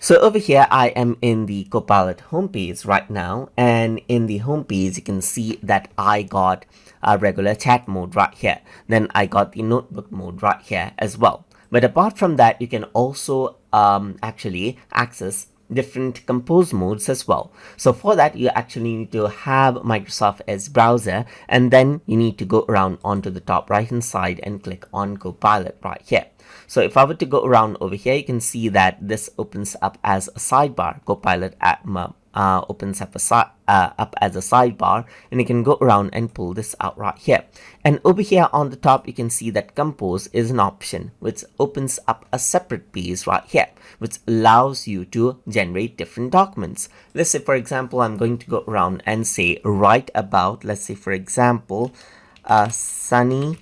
So over here, I am in the Copilot homepage right now, and in the homepage, you can see that I got a regular chat mode right here. Then I got the notebook mode right here as well. But apart from that, you can also actually access different compose modes as well. So for that, you actually need to have Microsoft Edge browser, and then you need to go around onto the top right hand side and click on Copilot right here. So if I were to go around over here, you can see that this opens up as a sidebar. Copilot opens up as a sidebar, and you can go around and pull this out right here. And over here on the top, you can see that compose is an option which opens up a separate page right here, which allows you to generate different documents. Let's say, for example, I'm going to go around and say write about, let's say, for example, a sunny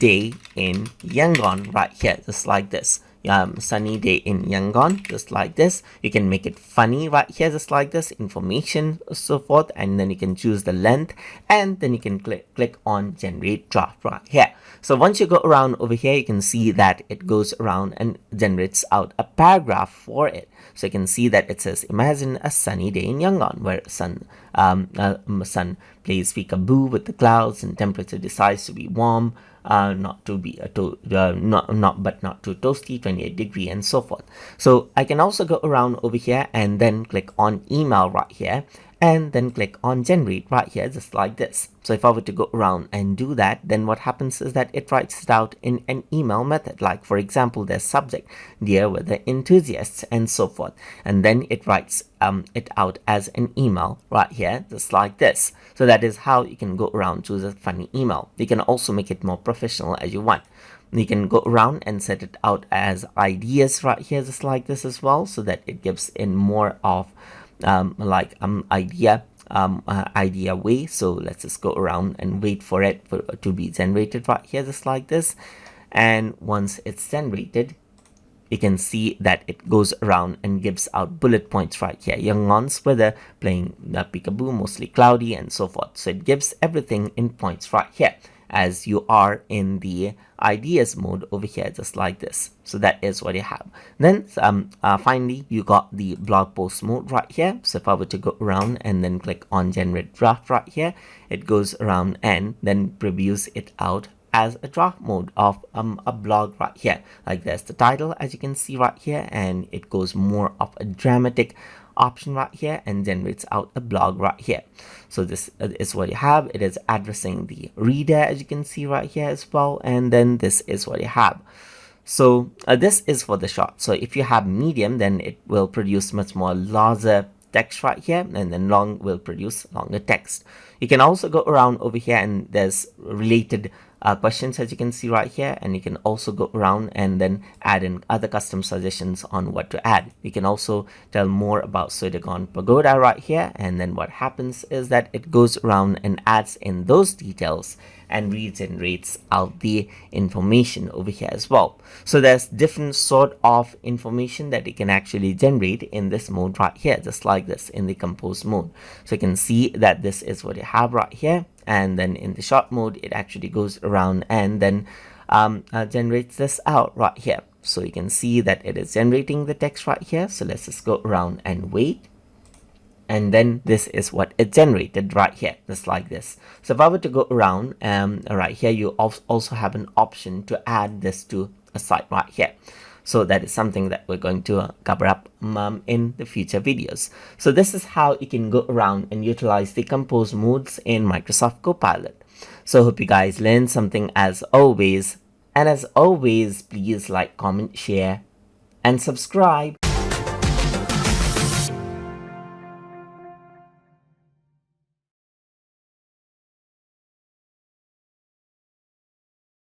day in Yangon right here, just like this. Sunny day in Yangon, just like this. You can make it funny right here, just like this, information, so forth, and then you can choose the length, and then you can click on generate draft right here. So once you go around over here, you can see that it goes around and generates out a paragraph for it. So you can see that it says, imagine a sunny day in Yangon, where sun plays peekaboo with the clouds and temperature decides to be warm, not too toasty, 28-degree, and so forth. So I can also go around over here and then click on email right here, and then click on generate right here, just like this. So if I were to go around and do that, then what happens is that it writes it out in an email method. Like, for example, there's subject, dear weather enthusiasts, and so forth. And then it writes it out as an email right here, just like this. So that is how you can go around, choose a funny email. You can also make it more professional as you want. You can go around and set it out as ideas right here, just like this as well, so that it gives in more of idea way. So let's just go around and wait for it to be generated right here, just like this. And once it's generated, you can see that it goes around and gives out bullet points right here. Yangon's weather, playing the peekaboo, mostly cloudy, and so forth. So it gives everything in points right here, as you are in the ideas mode over here, just like this. So that is what you have. Then finally, you got the blog post mode right here. So if I were to go around and then click on generate draft right here, it goes around and then previews it out as a draft mode of a blog right here. Like, there's the title, as you can see right here, and it goes more of a dramatic option right here and generates out a blog right here. So this is what you have. It is addressing the reader, as you can see right here as well, and then this is what you have. So this is for the short. So if you have medium, then it will produce much more larger text right here, and then long will produce longer text. You can also go around over here, and there's related questions, as you can see right here, and you can also go around and then add in other custom suggestions on what to add. You can also tell more about Sodagon Pagoda right here, and then what happens is that it goes around and adds in those details and regenerates out the information over here as well. So there's different sort of information that you can actually generate in this mode right here, just like this in the compose mode. So you can see that this is what you have right here, and then in the short mode it actually goes around and then generates this out right here. So you can see that it is generating the text right here. So let's just go around and wait, and then this is what it generated right here, just like this. So if I were to go around right here, you also have an option to add this to a site right here. So that is something that we're going to cover up in the future videos. So this is how you can go around and utilize the compose modes in Microsoft Copilot. So hope you guys learned something as always. And as always, please like, comment, share, and subscribe.